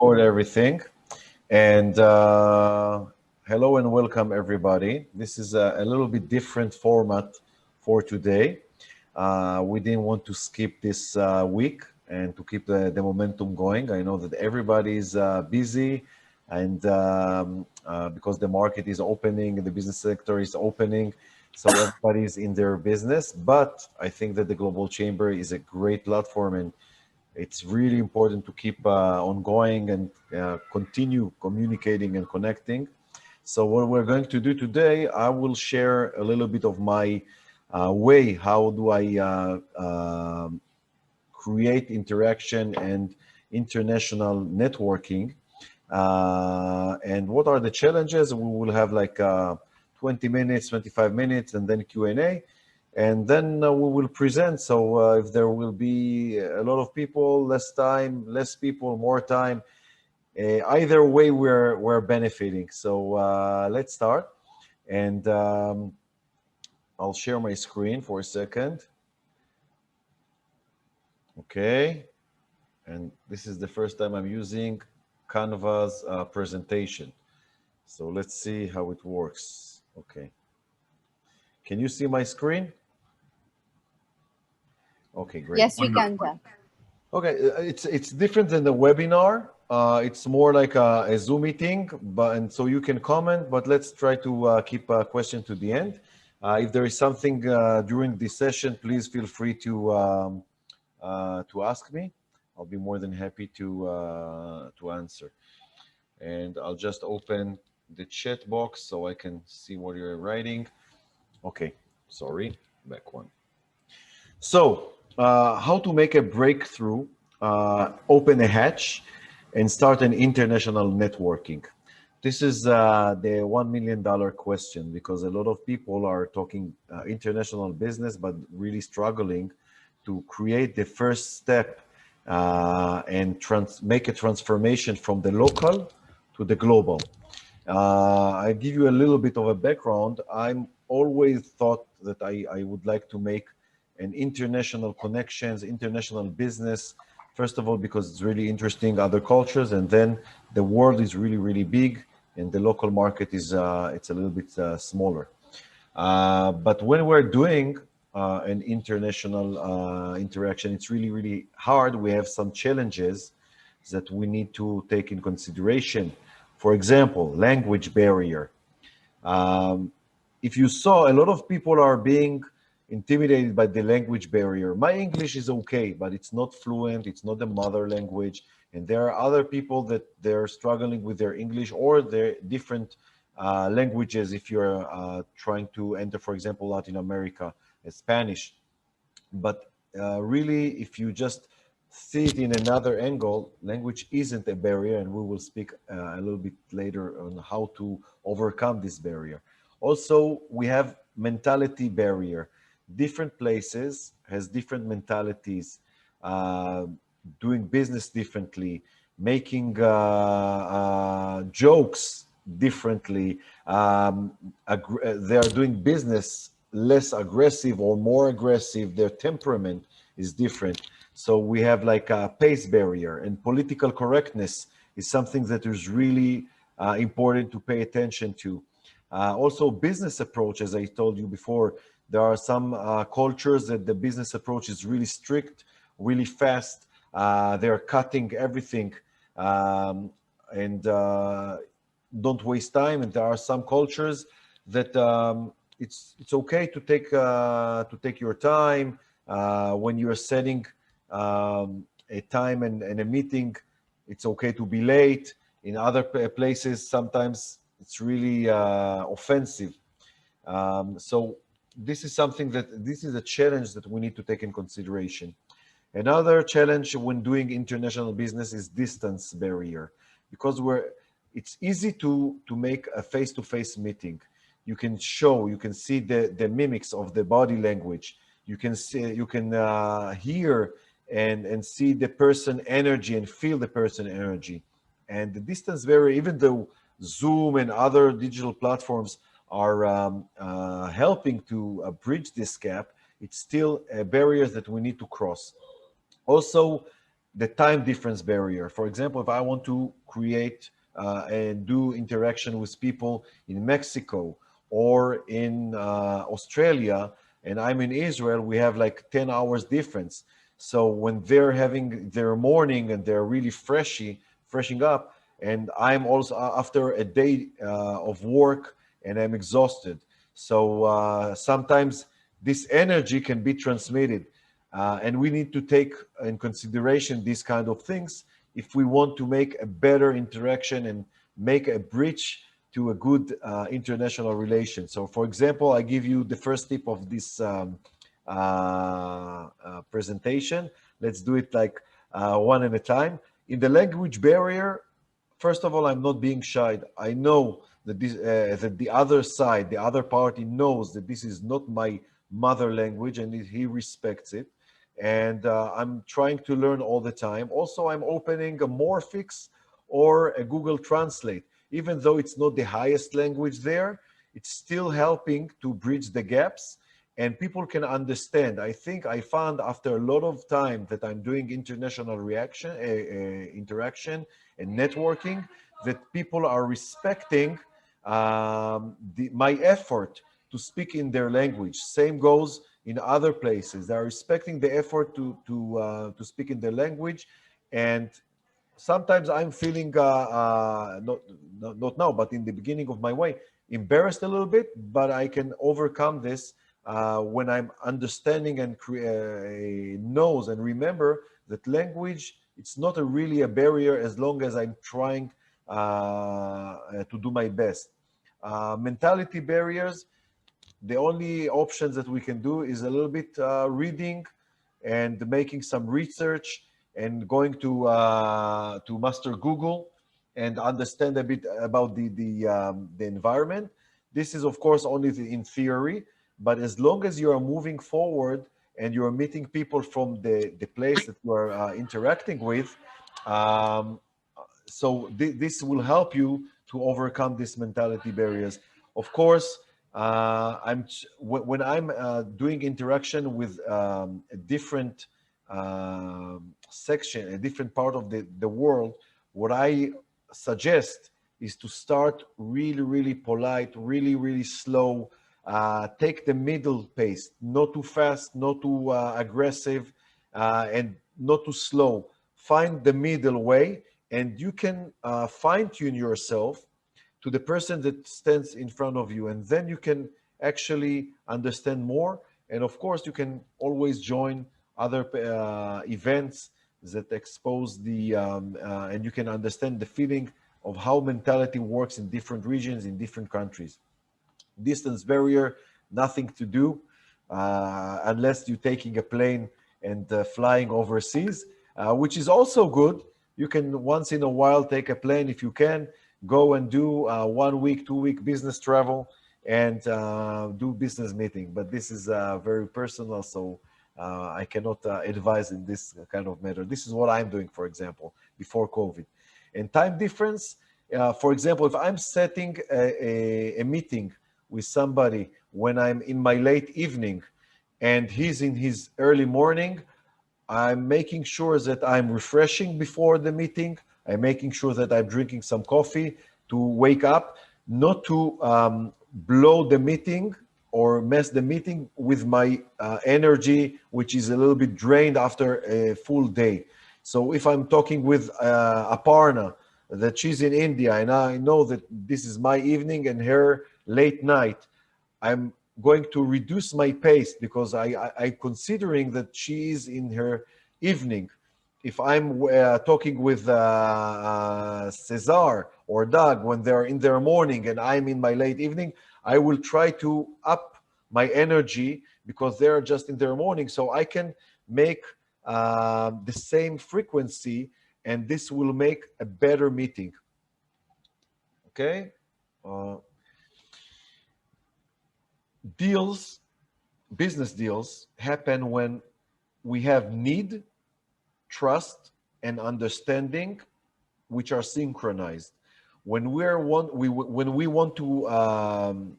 record everything. And hello and welcome, everybody. This is a little bit different format for today. We didn't want to skip this week and to keep the momentum going. I know that everybody is busy and because the market is opening, the business sector is opening, so everybody's in their business. But I think that the Global Chamber is a great platform and it's really important to keep ongoing and continue communicating and connecting. So what we're going to do today, I will share a little bit of my way. How do I create interaction and international networking? And what are the challenges? We will have like 20 minutes, 25 minutes, and then Q&A. And then we will present. So if there will be a lot of people, less time, less people, more time, either way, we're benefiting. So let's start. And I'll share my screen for a second. Okay. And this is the first time I'm using Canva's presentation. So let's see how it works. Okay. Can you see my screen? Okay, great. Yes, we can, Jack. Okay, it's different than the webinar. It's more like a Zoom meeting, and so you can comment, but let's try to keep a question to the end. If there is something during this session, please feel free to ask me. I'll be more than happy to answer. And I'll just open the chat box so I can see what you're writing. Okay, sorry, back one. So, how to make a breakthrough, open a hatch, and start an international networking. This is the $1 million question because a lot of people are talking international business, but really struggling to create the first step and make a transformation from the local to the global. I give you a little bit of a background. I'm always thought that I would like to make an international connections, international business. First of all, because it's really interesting, other cultures, and then the world is really, really big, and the local market is it's a little bit smaller. But when we're doing an international interaction, it's really, really hard. We have some challenges that we need to take in consideration. For example, language barrier. If you saw, a lot of people are being intimidated by the language barrier. My English is okay, but it's not fluent, it's not the mother language. And there are other people that they're struggling with their English or their different languages. If you're trying to enter, for example, Latin America, Spanish. But really, if you just see it in another angle, language isn't a barrier, and we will speak a little bit later on how to overcome this barrier. Also, we have mentality barrier. Different places has different mentalities, doing business differently, making jokes differently. They are doing business less aggressive or more aggressive. Their temperament is different. So we have like a pace barrier, and political correctness is something that is really important to pay attention to. Also, business approach, as I told you before, there are some cultures that the business approach is really strict, really fast. They're cutting everything and don't waste time. And there are some cultures that it's okay to take your time when you're setting a time and a meeting. It's okay to be late. In other places, sometimes it's really offensive. So this is something this is a challenge that we need to take in consideration. Another challenge when doing international business is distance barrier, because it's easy to make a face-to-face meeting. You can see the mimics of the body language. You can hear and see the person energy and feel the person energy. And the distance barrier, even though Zoom and other digital platforms are helping to bridge this gap, it's still a barrier that we need to cross. Also, the time difference barrier. For example, if I want to create and do interaction with people in Mexico or in Australia, and I'm in Israel, we have like 10 hours difference. So when they're having their morning and they're really freshing up, and I'm also after a day of work and I'm exhausted. So sometimes this energy can be transmitted. And we need to take in consideration these kind of things if we want to make a better interaction and make a bridge to a good international relation. So, for example, I give you the first tip of this presentation. Let's do it like one at a time. In the language barrier, first of all, I'm not being shy. I know that that the other side, the other party knows that this is not my mother language, and he respects it. And I'm trying to learn all the time. Also, I'm opening a Morphix or a Google Translate. Even though it's not the highest language there, it's still helping to bridge the gaps and people can understand. I think I found after a lot of time that I'm doing international interaction and networking, that people are respecting my effort to speak in their language. Same goes in other places. They are respecting the effort to speak in their language, and sometimes I'm feeling not now, but in the beginning of my way, embarrassed a little bit. But I can overcome this when I'm understanding and knows and remember that language, it's not really a barrier as long as I'm trying to do my best. Mentality barriers, the only options that we can do is a little bit reading and making some research and going to master Google and understand a bit about the environment. This is of course only in theory, but as long as you are moving forward and you are meeting people from the place that you are interacting with, um, so this will help you to overcome these mentality barriers. Of course, when I'm doing interaction with a different section, a different part of the world, what I suggest is to start really, really polite, really, really slow. Take the middle pace, not too fast, not too aggressive, and not too slow. Find the middle way, and you can fine tune yourself to the person that stands in front of you, and then you can actually understand more. And of course, you can always join other events that expose and you can understand the feeling of how mentality works in different regions, in different countries. Distance barrier, nothing to do unless you're taking a plane and flying overseas, which is also good. You can once in a while take a plane if you can, go and do 1 week, 2 week business travel and do business meeting. But this is very personal, so I cannot advise in this kind of matter. This is what I'm doing, for example, before COVID. And time difference, for example, if I'm setting a meeting with somebody when I'm in my late evening and he's in his early morning, I'm making sure that I'm refreshing before the meeting. I'm making sure that I'm drinking some coffee to wake up, not to blow the meeting or mess the meeting with my energy, which is a little bit drained after a full day. So if I'm talking with Aparna, that she's in India, and I know that this is my evening and her late night, I'm going to reduce my pace because I considering that she is in her evening. If I'm talking with Cesar or Doug when they're in their morning and I'm in my late evening, I will try to up my energy because they're just in their morning, so I can make the same frequency, and this will make a better meeting. Okay. Uh, Deals, business deals happen when we have need, trust, and understanding, which are synchronized. When we want to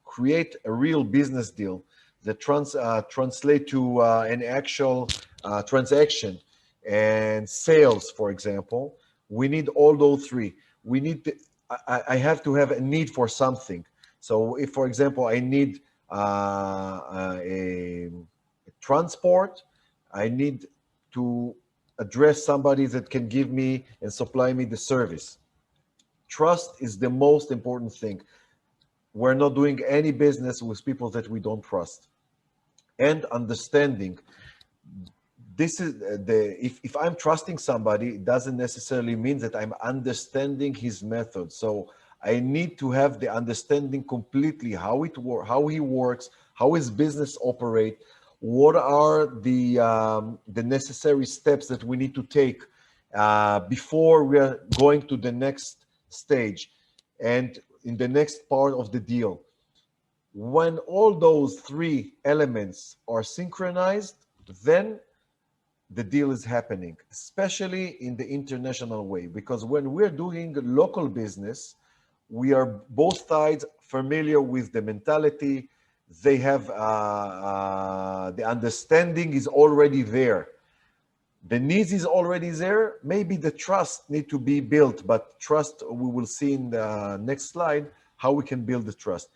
create a real business deal that translate to an actual transaction, and sales, for example, we need all those three. We need to, I have to have a need for something. So if, for example, I need a transport, I need to address somebody that can give me and supply me the service. Trust is the most important thing. We're not doing any business with people that we don't trust. And understanding, this is if I'm trusting somebody, it doesn't necessarily mean that I'm understanding his method. So I need to have the understanding completely how he works, how his business operate, what are the necessary steps that we need to take before we are going to the next stage and in the next part of the deal. When all those three elements are synchronized, then the deal is happening, especially in the international way. Because when we're doing local business, we are both sides familiar with the mentality. They have the understanding is already there. The needs is already there. Maybe the trust need to be built, but trust, we will see in the next slide how we can build the trust.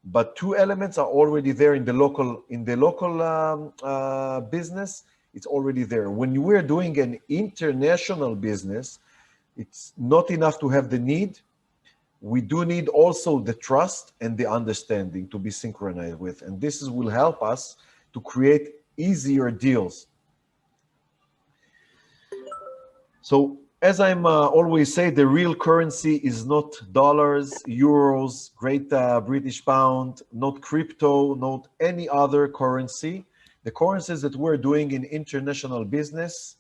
But two elements are already there in the local business. It's already there. When we're doing an international business, it's not enough to have the need. We do need also the trust and the understanding to be synchronized with, and will help us to create easier deals. So as I'm always say, the real currency is not dollars, euros, Great British Pound, not crypto, not any other currency. The currencies that we're doing in international business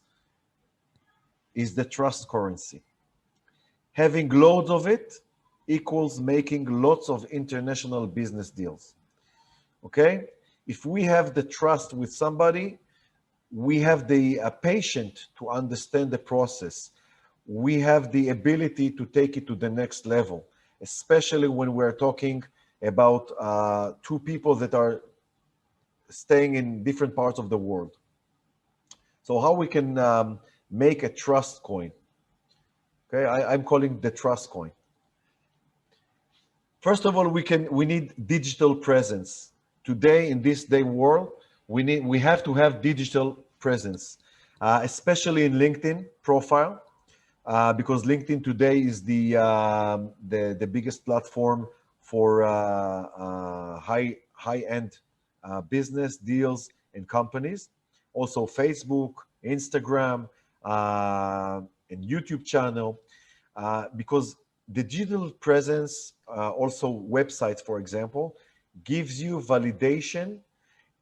is the trust currency. Having loads of it equals making lots of international business deals. Okay? If we have the trust with somebody, we have the patient to understand the process. We have the ability to take it to the next level, especially when we're talking about two people that are staying in different parts of the world. So how we can make a trust coin? Okay, I'm calling the trust coin. First of all, we need digital presence. Today, in this day world, we have to have digital presence, especially in LinkedIn profile, because LinkedIn today is the biggest platform for high-end business deals and companies. Also Facebook, Instagram, and YouTube channel, because the digital presence, also websites, for example, gives you validation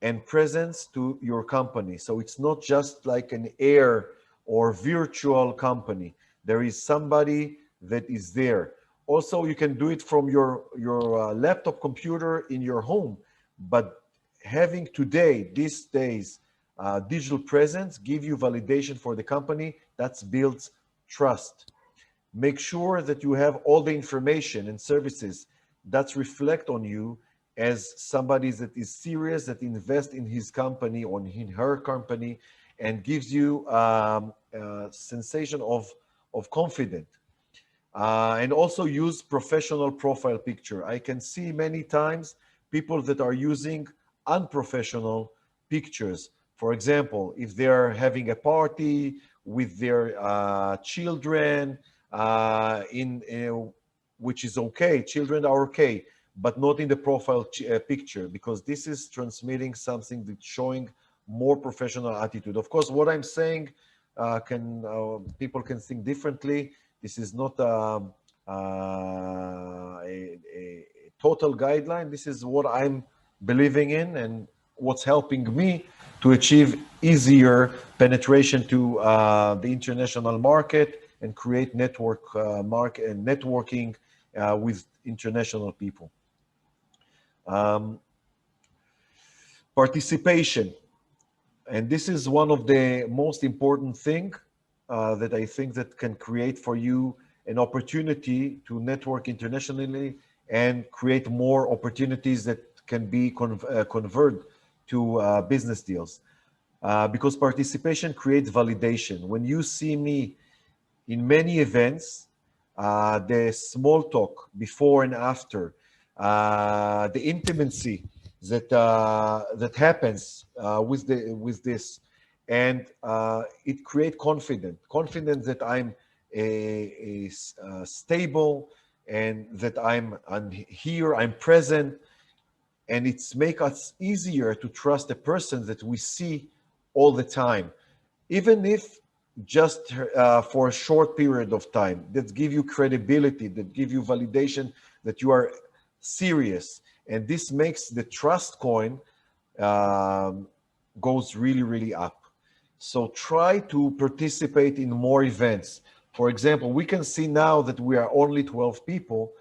and presence to your company. So it's not just like an air or virtual company. There is somebody that is there. Also, you can do it from your laptop computer in your home, but having today, these days, digital presence give you validation for the company. That builds trust. Make sure that you have all the information and services that reflect on you as somebody that is serious, that invests in his company or in her company, and gives you a sensation of confidence. And also use professional profile picture. I can see many times people that are using unprofessional pictures. For example, if they're having a party with their children, which is okay, children are okay, but not in the profile picture, because this is transmitting something that's showing more professional attitude. Of course, what I'm saying people can think differently. This is not a total guideline. This is what I'm believing in and what's helping me to achieve easier penetration to the international market and create market and networking with international people. Participation. And this is one of the most important things that I think that can create for you an opportunity to network internationally and create more opportunities that can be converted to business deals. because participation creates validation. When you see me in many events, the small talk before and after, the intimacy that happens with this, and it creates confidence that I'm stable, and that I'm here, I'm present, and it's make us easier to trust a person that we see all the time, even if just for a short period of time. That give you credibility, that give you validation that you are serious, and this makes the trust coin um, goes really, really up. So try to participate in more events. For example, we can see now that we are only 12 people,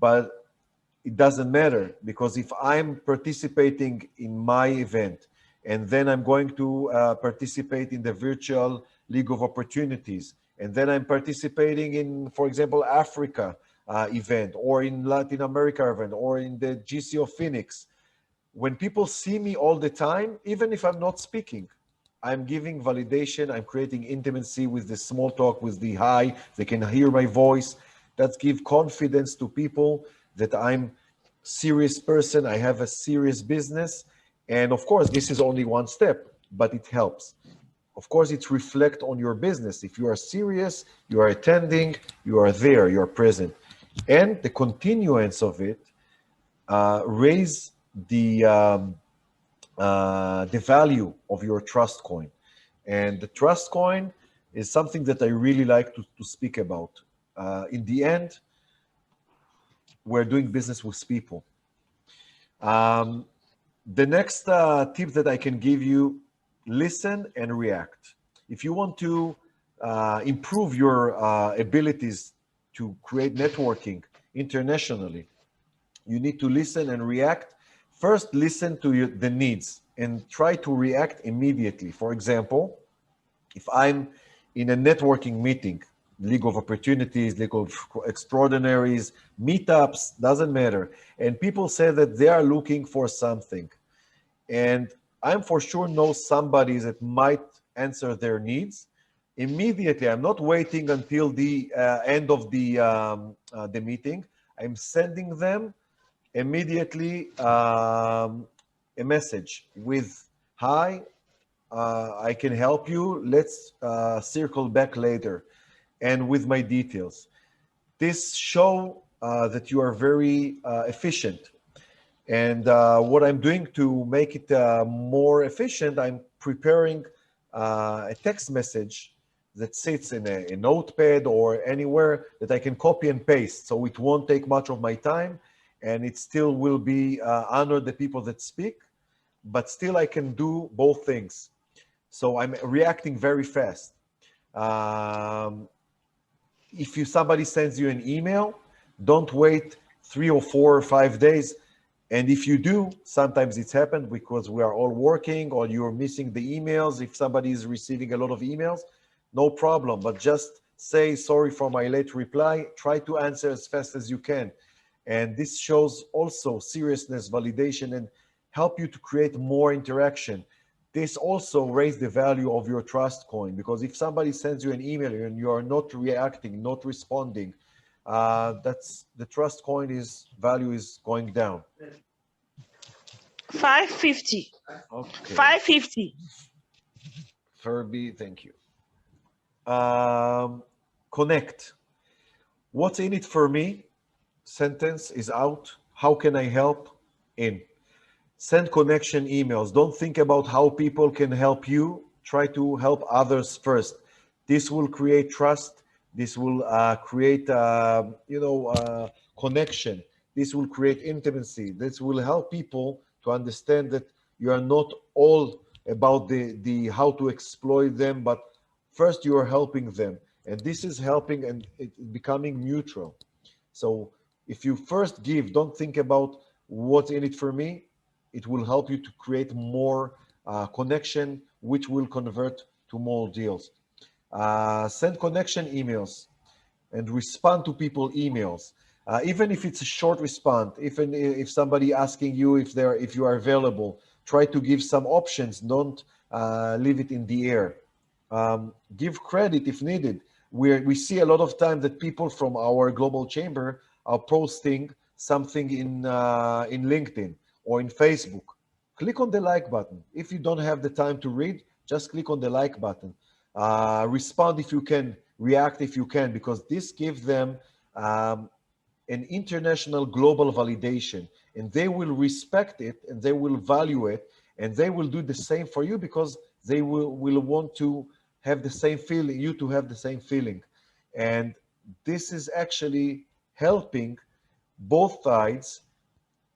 but it doesn't matter, because if I'm participating in my event, and then I'm going to participate in the virtual League of Opportunities, and then I'm participating in, for example, Africa event, or in Latin America event, or in the GCO Phoenix, when people see me all the time, even if I'm not speaking, I'm giving validation, I'm creating intimacy with the small talk, with the hi, they can hear my voice. That gives confidence to people that I'm serious person, I have a serious business. And of course, this is only one step, but it helps. Of course, it reflects on your business. If you are serious, you are attending, you are there, you are present. And the continuance of it raise the value of your trust coin. And the trust coin is something that I really like to speak about. In the end, we're doing business with people. Um, the next tip that I can give you: listen and react. If you want to improve your abilities to create networking internationally, you need to listen and react. First, listen to the needs and try to react immediately. For example, if I'm in a networking meeting, League of Opportunities, League of Extraordinaries, meetups, doesn't matter, and people say that they are looking for something, and I'm for sure know somebody that might answer their needs, immediately, I'm not waiting until the end of the meeting. I'm sending them immediately a message with, hi, I can help you, let's circle back later, and with my details. This show that you are very efficient. And what I'm doing to make it more efficient, I'm preparing a text message that sits in a notepad or anywhere that I can copy and paste. So it won't take much of my time, and it still will be honor the people that speak, but still I can do both things. So I'm reacting very fast. Um, if somebody sends you an email, don't wait 3 or 4 or 5 days. And if you do, sometimes it's happened because we are all working, or you're missing the emails. If somebody is receiving a lot of emails, no problem, but just say, sorry for my late reply. Try to answer as fast as you can. And this shows also seriousness, validation, and help you to create more interaction. This also raise the value of your trust coin, because if somebody sends you an email and you are not reacting, not responding, that's the trust coin is value is going down. 550. Okay, 550. Furby, thank you. Connect. What's in it for me? Sentence is out. How can I help? In. Send connection emails. Don't think about how people can help you. Try to help others first. This will create trust. This will create, connection. This will create intimacy. This will help people to understand that you are not all about the how to exploit them, but first you are helping them, and this is helping and it becoming mutual. So if you first give, don't think about what's in it for me. It will help you to create more connection, which will convert to more deals. Send connection emails and respond to people emails. Even if it's a short response, even if somebody asking you if you are available, try to give some options. Don't leave it in the air. Give credit if needed. We see a lot of time that people from our global chamber are posting something in LinkedIn or in Facebook. Click on the like button. If you don't have the time to read, just click on the like button. Respond if you can, react if you can, because this gives them um, an international global validation, and they will respect it and they will value it, and they will do the same for you because they will want to have the same feeling, you to have the same feeling. And this is actually helping both sides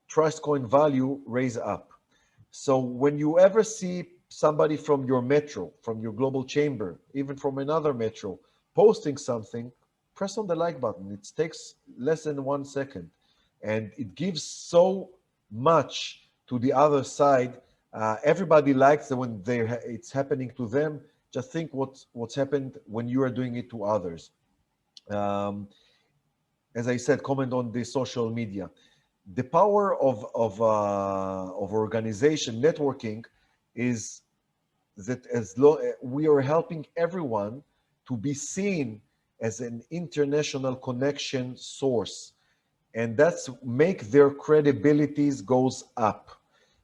trust coin value raise up. So when you ever see somebody from your metro, from your global chamber, even from another metro, posting something, press on the like button. It takes less than 1 second, and it gives so much to the other side. Everybody likes it when it's happening to them. Just think what's happened when you are doing it to others. Um, as I said, comment on the social media. The power of organization networking is that we are helping everyone to be seen as an international connection source, and that's make their credibilities goes up.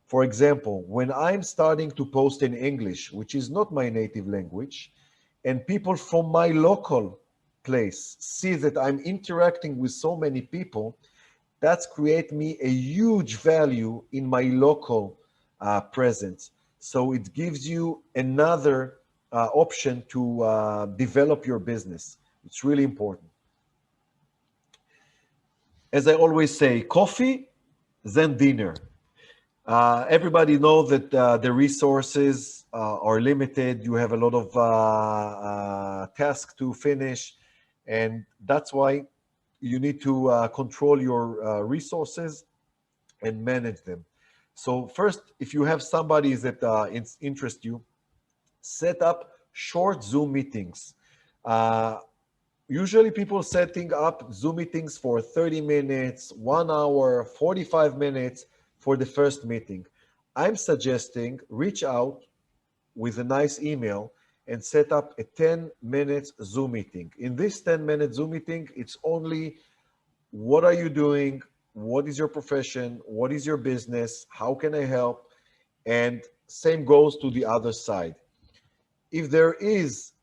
For example, when I'm starting to post in English, which is not my native language, and people from my local place see that I'm interacting with so many people, that's create me a huge value in my local presence. So it gives you another option to develop your business. It's really important. As I always say, coffee, then dinner. Everybody knows that the resources are limited. You have a lot of tasks to finish, and that's why you need to control your resources and manage them. So first, if you have somebody that interests you, set up short Zoom meetings. Uh, Usually people setting up Zoom meetings for 30 minutes, 1 hour, 45 minutes for the first meeting. I'm suggesting reach out with a nice email and set up a 10 minutes Zoom meeting. In this 10-minute Zoom meeting, it's only what are you doing? What is your profession? What is your business? How can I help? And same goes to the other side. If there is,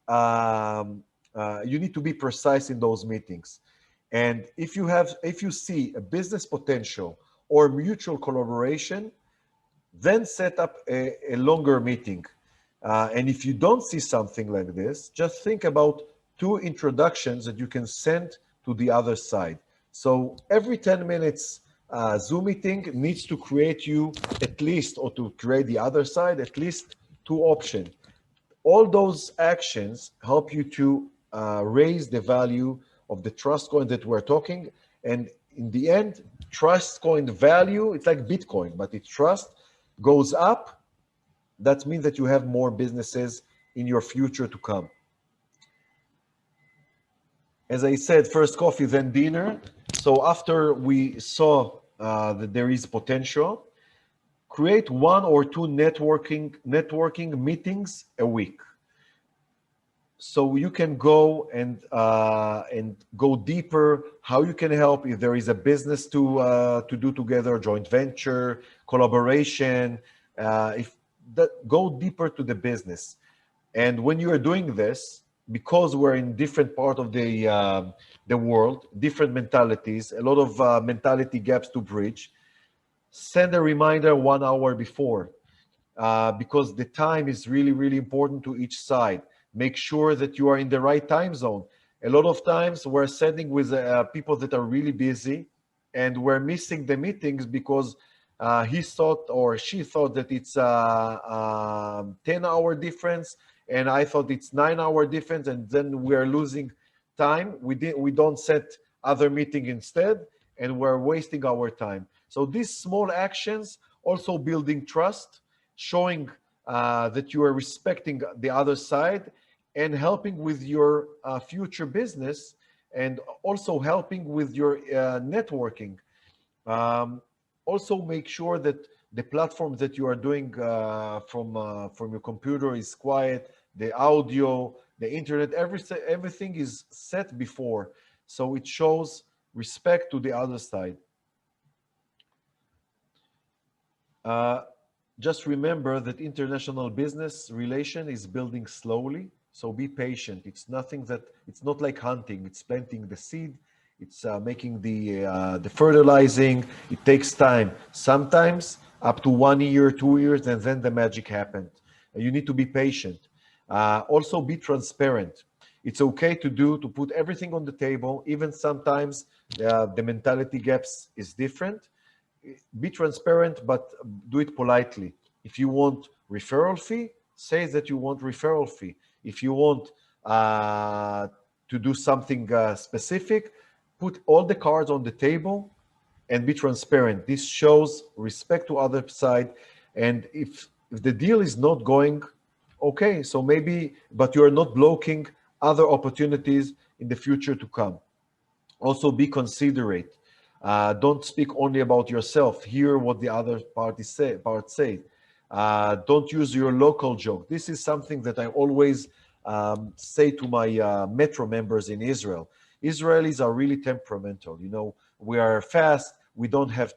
you need to be precise in those meetings. And if you see a business potential or mutual collaboration, then set up a longer meeting. And if you don't see something like this, just think about 2 introductions that you can send to the other side. So every 10 minutes Zoom meeting needs to create you at least, or to create the other side, at least 2 options. All those actions help you to raise the value of the trust coin that we're talking. And in the end, trust coin value, it's like Bitcoin, but its trust goes up. That means that you have more businesses in your future to come. As I said, first coffee, then dinner. So after we saw that there is potential, create 1 or 2 networking meetings a week. So you can go and go deeper. How you can help if there is a business to do together, joint venture, collaboration. If that go deeper to the business, and when you are doing this, because we're in different part of the world, different mentalities, a lot of mentality gaps to bridge. Send a reminder 1 hour before, because the time is really, really important to each side. Make sure that you are in the right time zone. A lot of times we're sending with people that are really busy, and we're missing the meetings because he thought or she thought that it's a 10-hour difference, and I thought it's 9-hour difference, and then we're losing time. We don't set other meeting instead, and we're wasting our time. So these small actions also building trust, showing that you are respecting the other side, and helping with your future business, and also helping with your networking. Also make sure that the platform that you are doing from your computer is quiet, the audio, the internet, everything is set before. So it shows respect to the other side. Uh, just remember that international business relation is building slowly. So be patient. It's not like hunting. It's planting the seed. It's making the fertilizing. It takes time. Sometimes up to 1 year, 2 years, and then the magic happened. You need to be patient. Also be transparent. It's okay to put everything on the table. Even sometimes the mentality gaps is different. Be transparent, but do it politely. If you want referral fee, say that you want referral fee. If you want to do something specific, put all the cards on the table and be transparent. This shows respect to other side. And if the deal is not going, okay, so maybe, but you are not blocking other opportunities in the future to come. Also be considerate. Don't speak only about yourself. Hear what the other part say. Don't use your local joke. This is something that I always say to my metro members in Israel. Israelis are really temperamental. You know, we are fast. We don't have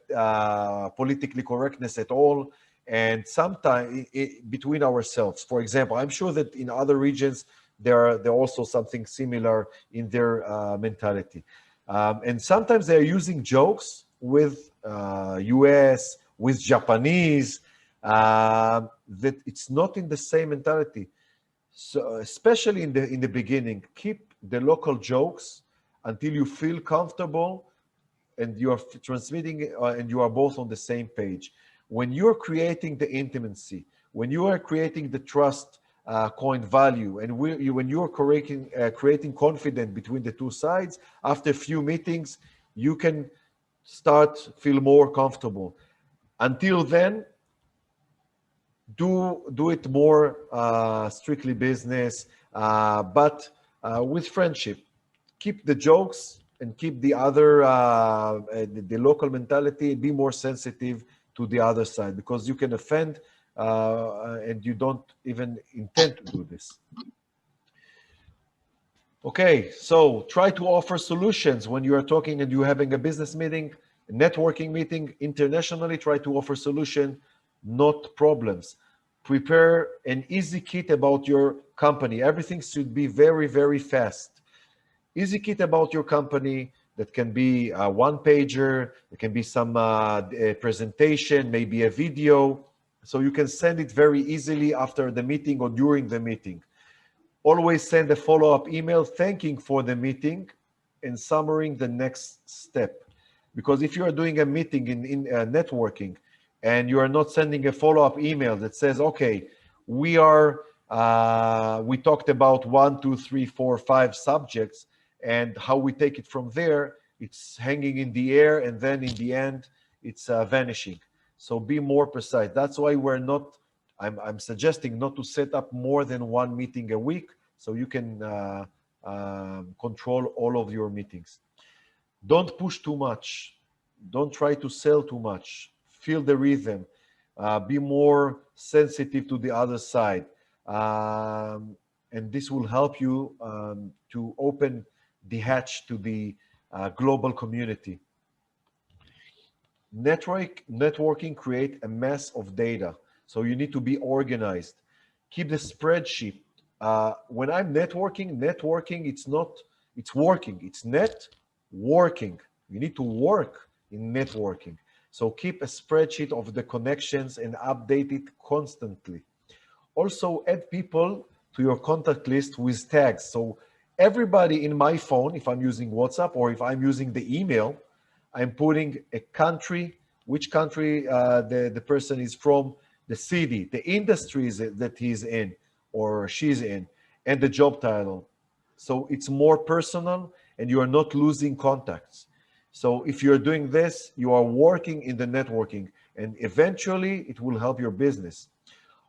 politically correctness at all. And sometimes between ourselves, for example, I'm sure that in other regions there also something similar in their mentality. And sometimes they're using jokes with US, with Japanese, that it's not in the same mentality. So especially in the beginning, keep the local jokes until you feel comfortable and you are transmitting and you are both on the same page. When you're creating the intimacy, when you are creating the trust coin value, and when you're creating confidence between the two sides, after a few meetings, you can start feel more comfortable. Until then, do it more strictly business, but with friendship. Keep the jokes and keep the other the local mentality. Be more sensitive to the other side because you can offend and you don't even intend to do this. Okay, so try to offer solutions when you are talking and you're having a business meeting, a networking meeting internationally. Try to offer solution, not problems. Prepare an easy kit about your company. Everything should be very, very fast. Easy kit about your company that can be a one pager, it can be some presentation, maybe a video, so you can send it very easily after the meeting or during the meeting. Always send a follow-up email thanking for the meeting and summarizing the next step. Because if you are doing a meeting in networking and you are not sending a follow-up email that says, okay, we talked about 1, 2, 3, 4, 5 subjects and how we take it from there, it's hanging in the air and then in the end, it's vanishing. So be more precise. That's why I'm suggesting not to set up more than one meeting a week so you can control all of your meetings. Don't push too much. Don't try to sell too much. Feel the rhythm. Be more sensitive to the other side. And this will help you to open the hatch to the global community. Networking create a mass of data. So you need to be organized. Keep the spreadsheet. When I'm networking, it's working. It's working. You need to work in networking. So keep a spreadsheet of the connections and update it constantly. Also add people to your contact list with tags. So everybody in my phone, if I'm using WhatsApp or if I'm using the email, I'm putting a country, which country the person is from, the city, the industries that he's in or she's in, and the job title. So it's more personal and you are not losing contacts. So if you're doing this, you are working in the networking and eventually it will help your business.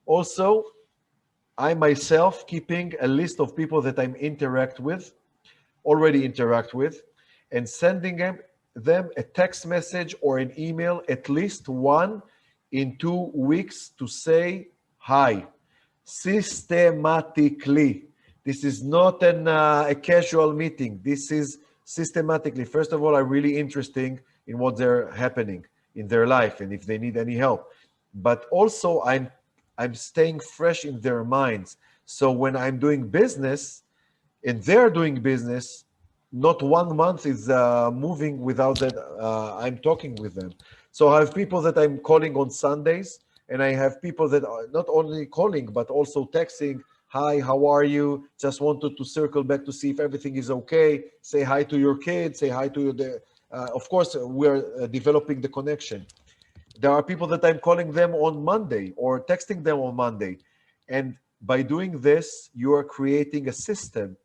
Also, I myself keeping a list of people that I'm already interact with, and sending them a text message or an email, at least one in 2 weeks to say hi systematically. This is not a casual meeting. This is systematically. First of all, I'm really interested in what they're happening in their life and if they need any help. But also, I'm staying fresh in their minds. So when I'm doing business and they're doing business, not 1 month is moving without that I'm talking with them. So I have people that I'm calling on Sundays, and I have people that are not only calling but also texting. Hi, how are you? Just wanted to circle back to see if everything is okay. Say hi to your kids. Say hi to your. Of course, we're developing the connection. There are people that I'm calling them on Monday or texting them on Monday, and by doing this, you are creating a system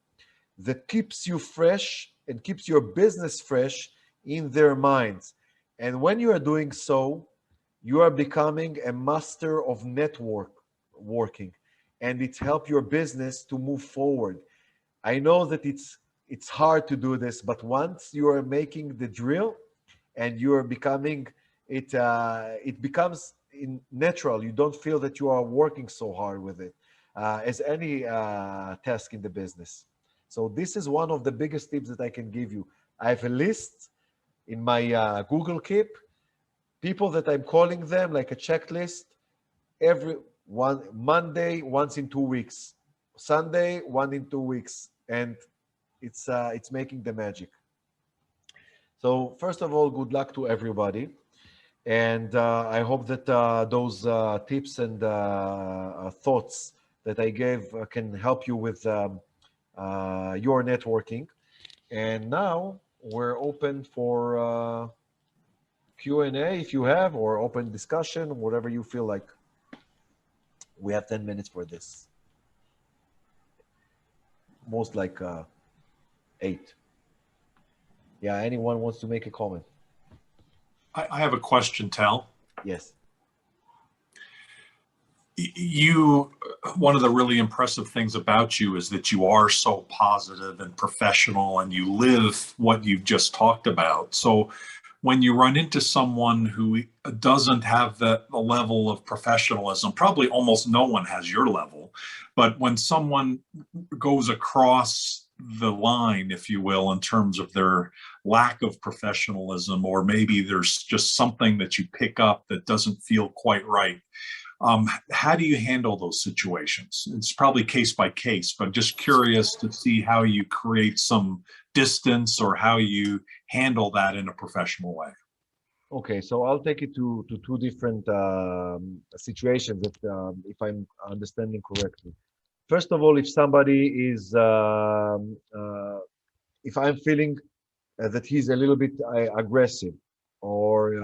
that keeps you fresh and keeps your business fresh in their minds. And when you are doing so, you are becoming a master of network working, and it helps your business to move forward. I know that it's hard to do this, but once you are making the drill and you are becoming it, it becomes natural. You don't feel that you are working so hard with it as any task in the business. So this is one of the biggest tips that I can give you. I have a list in my Google Keep, people that I'm calling them like a checklist. Every one Monday, once in 2 weeks, Sunday, 1 in 2 weeks, and it's making the magic. So first of all, good luck to everybody. And I hope that those tips and thoughts that I gave can help you with your networking. And now we're open for Q&A if you have, or open discussion, whatever you feel like. We have 10 minutes for this. Most like 8. Yeah, anyone wants to make a comment? I have a question, Tal. Yes. One of the really impressive things about you is that you are so positive and professional, and you live what you've just talked about. So when you run into someone who doesn't have the level of professionalism, probably almost no one has your level, but when someone goes across the line, if you will, in terms of their lack of professionalism, or maybe there's just something that you pick up that doesn't feel quite right, how do you handle those situations? It's probably case by case, but just curious to see how you create some distance or how you handle that in a professional way. Okay, so I'll take it to two different situations, if I'm understanding correctly. First of all, if somebody is, if I'm feeling that he's a little bit aggressive, or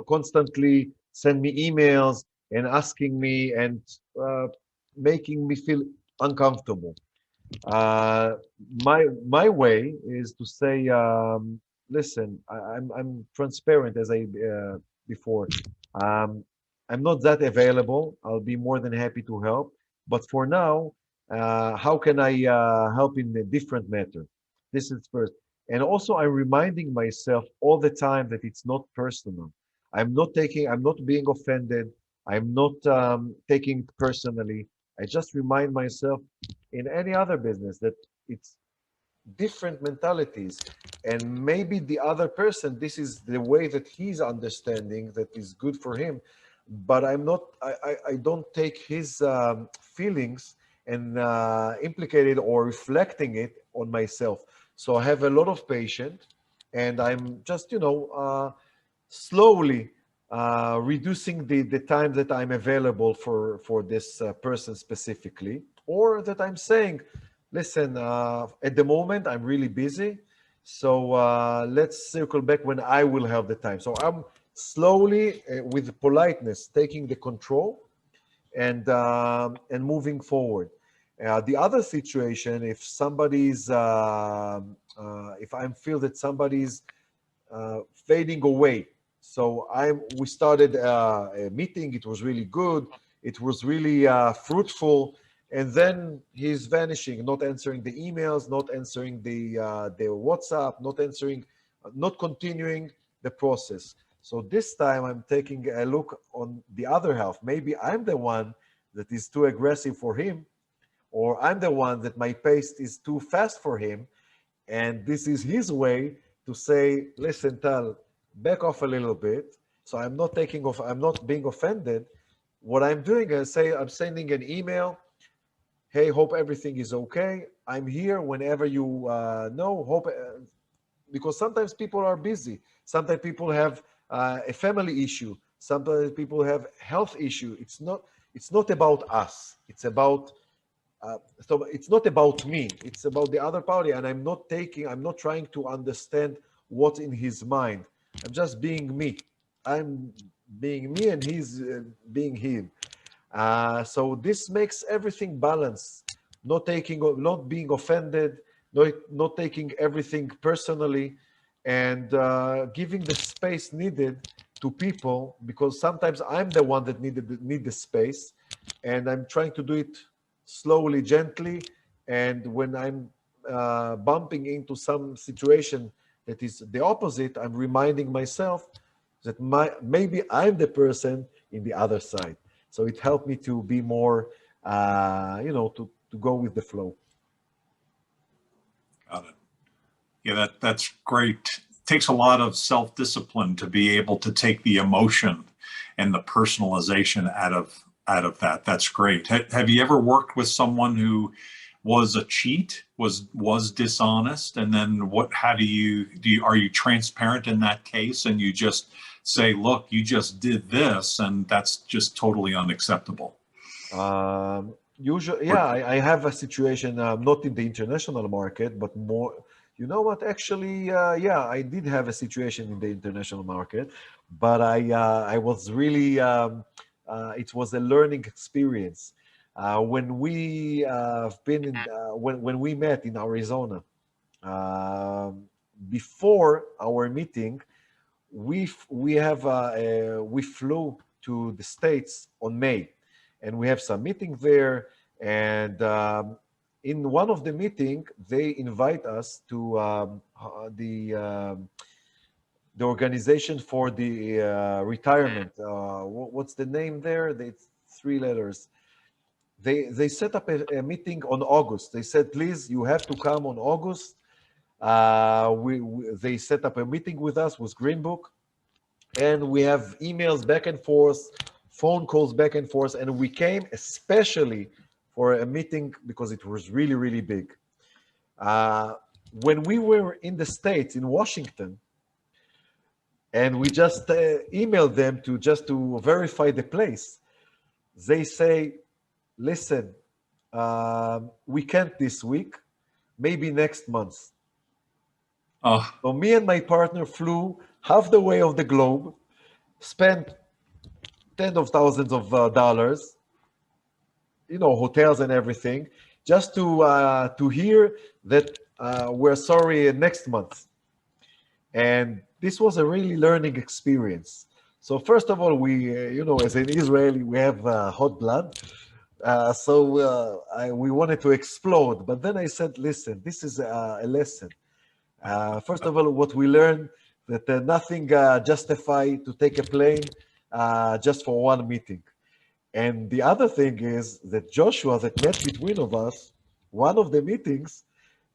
constantly send me emails and asking me and uh, making me feel uncomfortable. Uh, my way is to say, listen, I'm transparent as I before. Um, I'm not that available. I'll be more than happy to help. But for now, how can I help in a different matter? This is first. And also, I'm reminding myself all the time that it's not personal. I'm not being offended. I'm not taking it personally. I just remind myself in any other business that it's different mentalities, and maybe the other person, this is the way that he's understanding that is good for him, but I don't take his feelings and implicate it or reflecting it on myself. So I have a lot of patience, and I'm just slowly reducing the time that I'm available for this person specifically, or that I'm saying, listen, at the moment I'm really busy, so let's circle back when I will have the time. So I'm slowly, with politeness, taking the control and moving forward. The other situation, if somebody's, if I feel that somebody's fading away. So we started a meeting. It was really good. It was really fruitful. And then he's vanishing, not answering the emails, not answering the WhatsApp, not answering, not continuing the process. So this time I'm taking a look on the other half. Maybe I'm the one that is too aggressive for him, or I'm the one that my pace is too fast for him. And this is his way to say, listen, Tal, back off a little bit. So I'm not taking off, I'm not being offended. What I'm doing is say, I'm sending an email. Hey, hope everything is okay. I'm here whenever you know. Hope because sometimes people are busy. Sometimes people have a family issue. Sometimes people have health issue. It's not about us. It's about so it's not about me. It's about the other party, and I'm not trying to understand what's in his mind. I'm just being me. I'm being me, and he's being him. So this makes everything balanced, not being offended, not taking everything personally, and giving the space needed to people, because sometimes I'm the one that need the space, and I'm trying to do it slowly, gently, and when I'm bumping into some situation that is the opposite, I'm reminding myself that maybe I'm the person in the other side. So it helped me to be more, to go with the flow. Got it. Yeah, that's great. It takes a lot of self-discipline to be able to take the emotion and the personalization out of that. That's great. Have you ever worked with someone who was a cheat, was dishonest, and then how do you are you transparent in that case, and you just say, look, you just did this, and that's just totally unacceptable? Usually, Or yeah, I have a situation, not in the international market, but more. You know what? Actually, yeah, I did have a situation in the international market, but I was really, it was a learning experience. When we been in, when we met in Arizona, um, before our meeting, we flew to the States on May, and we have some meeting there. And in one of the meeting, they invite us to the organization for the retirement. What's the name there? It's three letters. They set up a meeting on August. They said, please, you have to come on August. They set up a meeting with us with Green Book, and we have emails back and forth, phone calls back and forth, and we came especially for a meeting because it was really, really big. Uh, when we were in the States, in Washington, and we just emailed them to verify the place, they say, listen, we can't this week, maybe next month. uh, So me and my partner flew half the way of the globe, spent tens of thousands of dollars, hotels and everything, just to hear that we're sorry next month. And this was a really learning experience. So first of all, as an Israeli, we have hot blood. We wanted to explode. But then I said, listen, this is a lesson. First of all, what we learned that nothing justify to take a plane just for one meeting. And the other thing is that Joshua, that met between of us, one of the meetings,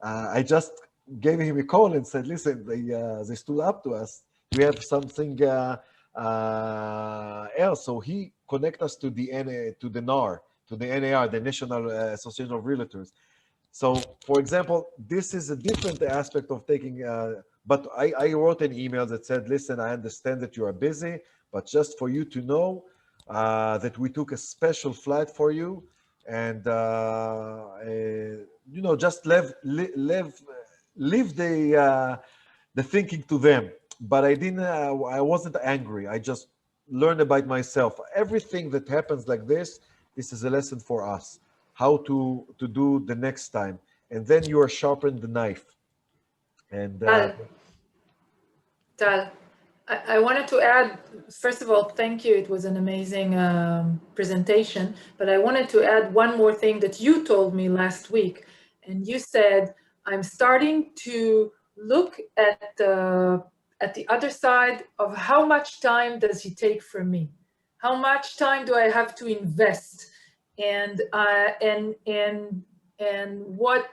I just gave him a call and said, "Listen, they stood up to us. We have something else." So he connect us to the NAR, to the NAR, the National Association of Realtors. So, for example, this is a different aspect of taking. But I wrote an email that said, "Listen, I understand that you are busy, but just for you to know that we took a special flight for you, and just leave the thinking to them." But I didn't. I wasn't angry. I just learned about myself. Everything that happens like this is a lesson for us how to do the next time, and then you are sharpen the knife. And Tal, Tal, I wanted to add, first of all, thank you. It was an amazing presentation. But I wanted to add one more thing that you told me last week. And you said, I'm starting to look at at the other side of how much time does he take from me? How much time do I have to invest? And what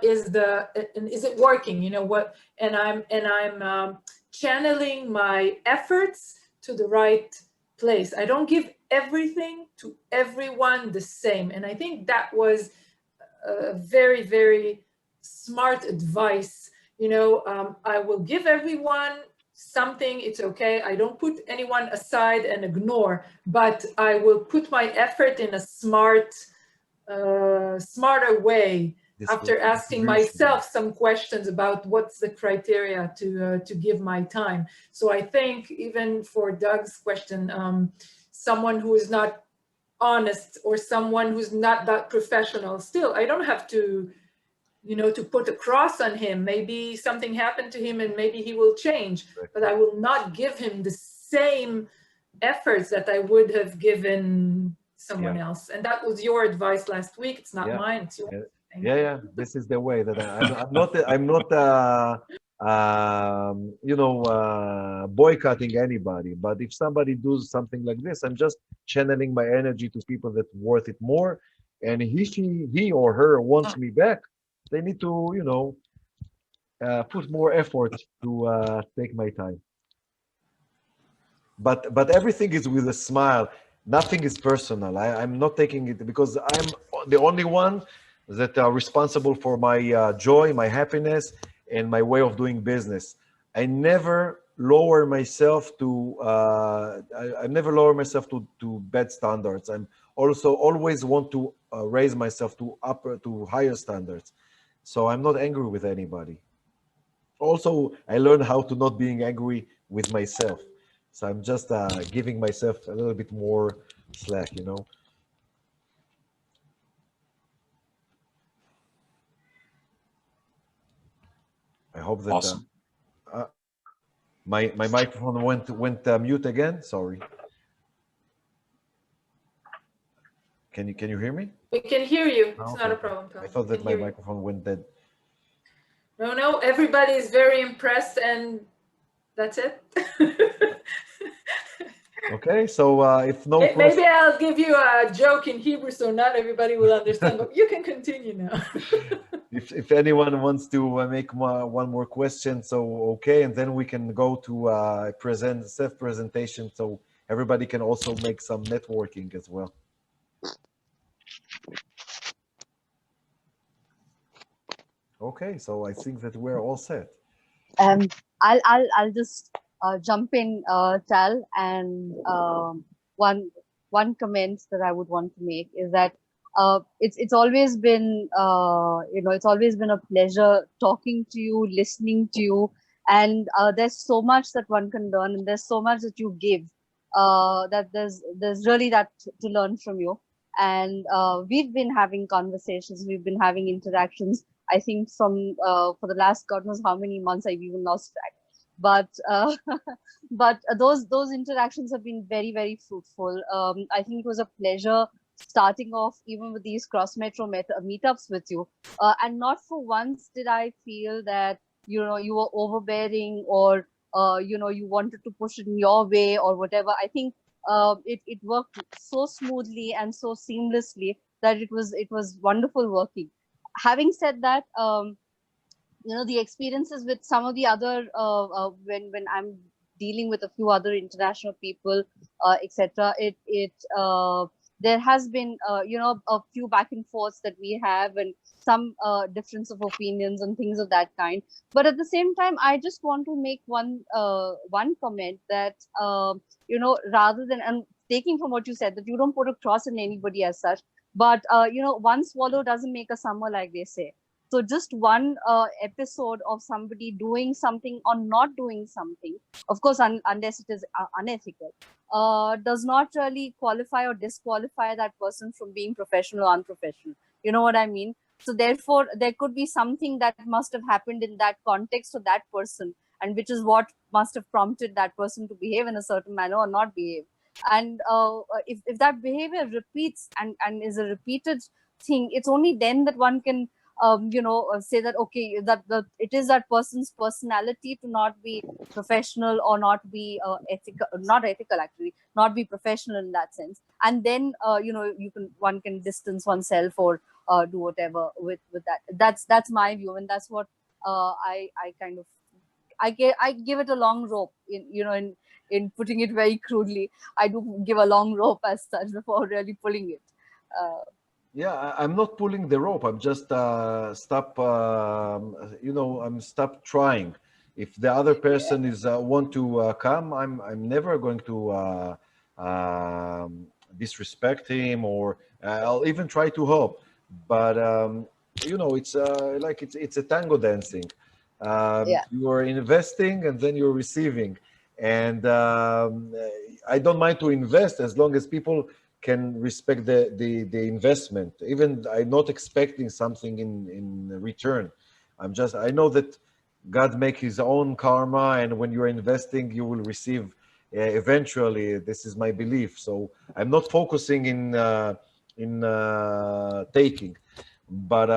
is the, and is it working? You know what? And I'm channeling my efforts to the right place. I don't give everything to everyone the same. And I think that was a very, very smart advice. You know, I will give everyone something, it's okay. I don't put anyone aside and ignore, but I will put my effort in a smarter way after asking myself some questions about what's the criteria to give my time. So I think even for Doug's question, someone who is not honest or someone who's not that professional, still, I don't have to, you know, to put a cross on him. Maybe something happened to him and maybe he will change, but I will not give him the same efforts that I would have given someone else. And that was your advice last week. It's not mine, it's yours. Yeah. This is the way that I'm not boycotting anybody, but if somebody does something like this, I'm just channeling my energy to people that worth it more. And he or her wants me back, they need to, put more effort to take my time. But everything is with a smile. Nothing is personal. I'm not taking it because I'm the only one that are responsible for my joy, my happiness, and my way of doing business. I never lower myself to I never lower myself to bad standards. I'm also always want to raise myself to higher standards. So I'm not angry with anybody. Also, I learned how to not being angry with myself. So I'm just giving myself a little bit more slack, I hope that Awesome. my microphone went mute again. Sorry. Can you hear me? We can hear you. It's Oh, not a okay. problem, Tom. I thought that my microphone went dead. No, everybody is very impressed, and that's it. Okay, so if no Maybe I'll give you a joke in Hebrew so not everybody will understand, but you can continue now. if anyone wants to make one more question, so okay, and then we can go to self-presentation, so everybody can also make some networking as well. Okay, so I think that we're all set. I'll just jump in, Tal, and one comment that I would want to make is that it's always been it's always been a pleasure talking to you, listening to you, and there's so much that one can learn, and there's so much that you give that there's really that to learn from you. And we've been having conversations, we've been having interactions, I think from for the last God knows how many months, I've even lost track. But but those interactions have been very, very fruitful. I think it was a pleasure starting off even with these cross metro meetups with you. And not for once did I feel that you were overbearing or you wanted to push it in your way or whatever. I think it worked so smoothly and so seamlessly that it was wonderful working. Having said that, the experiences with some of the other when I'm dealing with a few other international people, etc. There has been a few back and forths that we have, and some difference of opinions and things of that kind. But at the same time, I just want to make one comment that rather than, and taking from what you said, that you don't put a cross in anybody as such, but one swallow doesn't make a summer, like they say. So just one episode of somebody doing something or not doing something, of course, unless it is unethical, does not really qualify or disqualify that person from being professional or unprofessional. You know what I mean? So therefore, there could be something that must have happened in that context of that person, and which is what must have prompted that person to behave in a certain manner or not behave. And if that behavior repeats and is a repeated thing, it's only then that one can say that, okay, that it is that person's personality to not be professional or not be ethical, not ethical actually, not be professional in that sense. And then, one can distance oneself or do whatever with that. That's my view, and that's what I kind of, I give it a long rope in putting it very crudely. I do give a long rope as such before really pulling it. Yeah, I'm not pulling the rope. I'm just I'm stop trying. If the other person is want to come, I'm never going to disrespect him, or I'll even try to help. But it's like it's a tango dancing. Yeah, You are investing and then you're receiving, and I don't mind to invest as long as people can respect the investment. Even I'm not expecting something in return. I know that God make his own karma, and when you're investing, you will receive eventually. This is my belief. So I'm not focusing in taking, but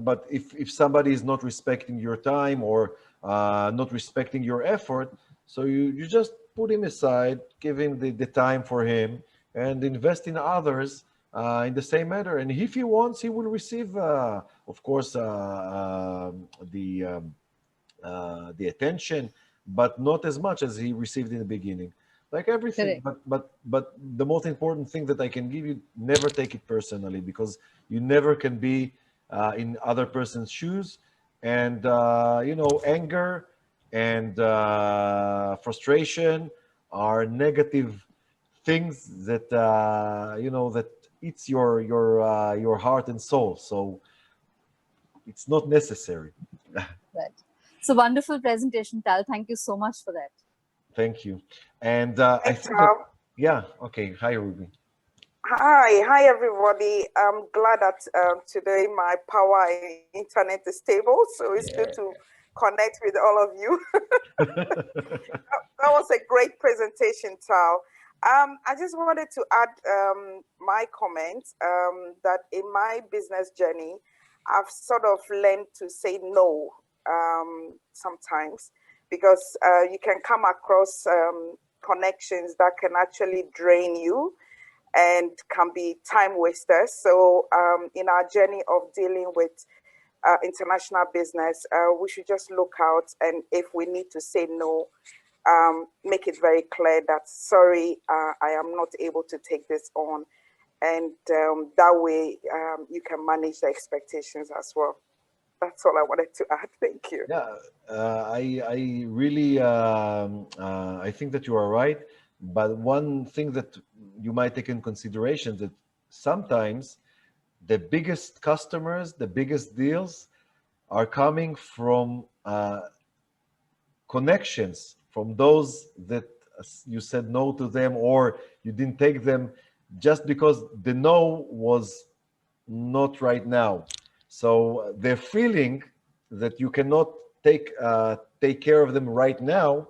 but if somebody is not respecting your time, or not respecting your effort, so you just put him aside, give him the time for him, and invest in others in the same manner. And if he wants, he will receive, of course, the attention, but not as much as he received in the beginning. Like everything, correct. but the most important thing that I can give you: never take it personally, because you never can be in other person's shoes, and anger and frustration are negative things that that eats your heart and soul. So it's not necessary. Right. So wonderful presentation, Tal. Thank you so much for that. Thank you. And I Thanks, think that, Tom. yeah, okay. Hi, Ruby. Hi, everybody. I'm glad that today my power internet is stable, so it's good to connect with all of you. That was a great presentation, Tal. I just wanted to add my comment that in my business journey, I've sort of learned to say no sometimes, because you can come across connections that can actually drain you and can be time wasters. So in our journey of dealing with international business, we should just look out, and if we need to say no, make it very clear that, sorry, I am not able to take this on. And that way you can manage the expectations as well. That's all I wanted to add. Thank you. Yeah, I really I think that you are right. But one thing that you might take in consideration, that sometimes the biggest customers, the biggest deals are coming from connections, from those that you said no to them, or you didn't take them just because the no was not right now. So the feeling that you cannot take care of them right now,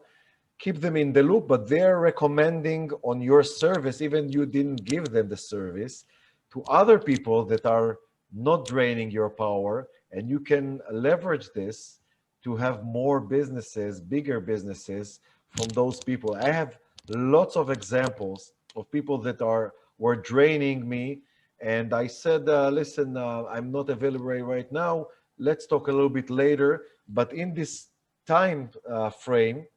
keep them in the loop, but they're recommending on your service, even you didn't give them the service, to other people that are not draining your power, and you can leverage this to have more businesses, bigger businesses from those people. I have lots of examples of people that were draining me, and I said, listen, I'm not available right now. Let's talk a little bit later. But in this time frame,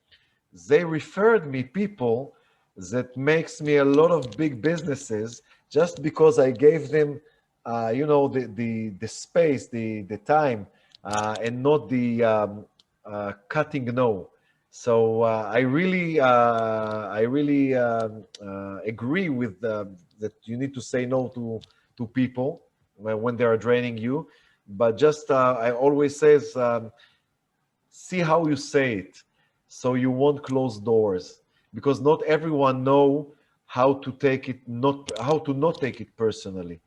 they referred me people that makes me a lot of big businesses, just because I gave them, the space, the time, and not the cutting no. So I really agree with that you need to say no to people when they are draining you. But just I always says, see how you say it, so you won't close doors, because not everyone know how to not take it personally.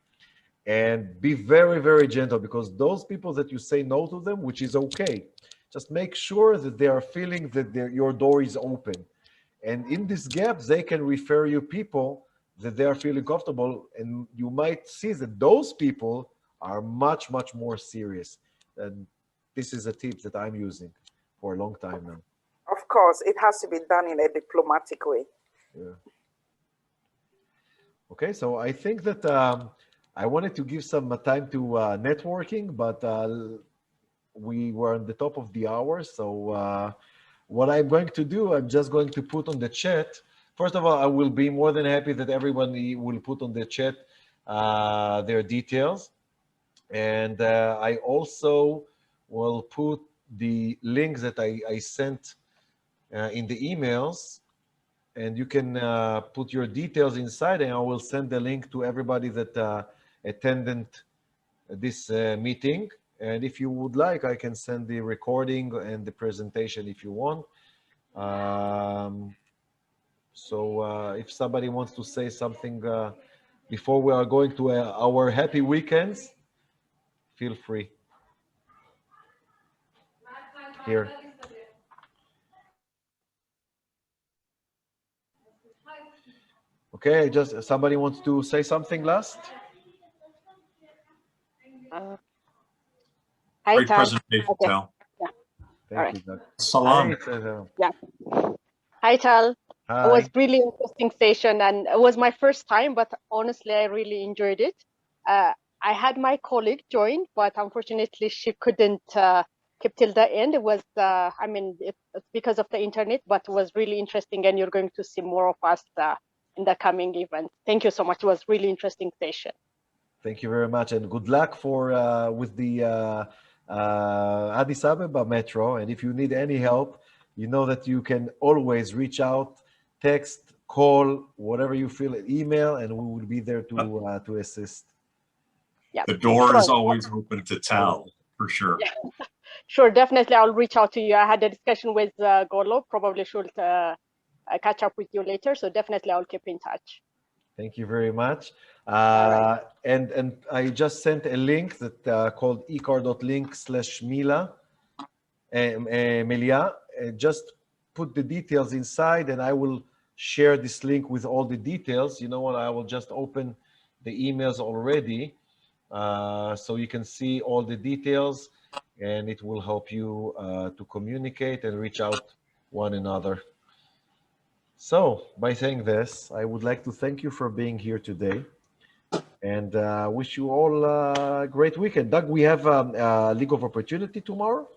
And be very, very gentle, because those people that you say no to them, which is okay, just make sure that they are feeling that your door is open. And in this gap, they can refer you people that they are feeling comfortable. And you might see that those people are much, much more serious. And this is a tip that I'm using for a long time now. Of course, it has to be done in a diplomatic way. Yeah. Okay, so I think that I wanted to give some time to networking, but we were on the top of the hour. So what I'm going to do, I'm just going to put on the chat. First of all, I will be more than happy that everybody will put on the chat their details. And I also will put the links that I sent in the emails, and you can put your details inside, and I will send the link to everybody that attended this meeting. And if you would like, I can send the recording and the presentation if you want. So if somebody wants to say something before we are going to our happy weekends, feel free. Here. Okay, just somebody wants to say something last? Hi, Great Tal. presentation, Okay. Tal. Yeah. Thank All right. you, Doug. Salam. Hi, Yeah. Hi, Tal. It was hi. really interesting session, and it was my first time, but honestly, I really enjoyed it. I had my colleague join, but unfortunately, she couldn't keep till the end. It was, I mean, it's because of the internet, but it was really interesting, and you're going to see more of us in the coming event. Thank you so much. It was really interesting session. Thank you very much, and good luck for with the Addis Ababa Metro. And if you need any help, you know that you can always reach out, text, call, whatever you feel, email, and we will be there to assist. Yeah. The door Sure. is always open to Tal, for sure. Yeah. Sure, definitely. I'll reach out to you. I had a discussion with Golo. Probably should catch up with you later. So definitely, I'll keep in touch. Thank you very much. Right. And I just sent a link that called ecar.link/Mila, Melia. Just put the details inside, and I will share this link with all the details. You know what? I will just open the emails already, so you can see all the details, and it will help you to communicate and reach out one another. So, by saying this, I would like to thank you for being here today, and wish you all a great weekend. Doug, we have League of Opportunity tomorrow.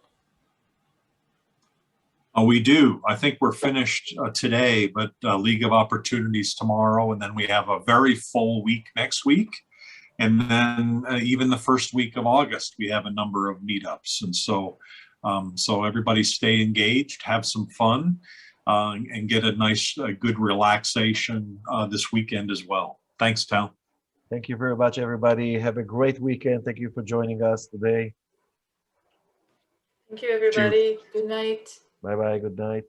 We do. I think we're finished today, but League of Opportunities tomorrow, and then we have a very full week next week. And then even the first week of August, we have a number of meetups. And so everybody stay engaged, have some fun, and get a nice, good relaxation this weekend as well. Thanks, Tal. Thank you very much, everybody. Have a great weekend. Thank you for joining us today. Thank you, everybody. Good night. Bye-bye. Good night.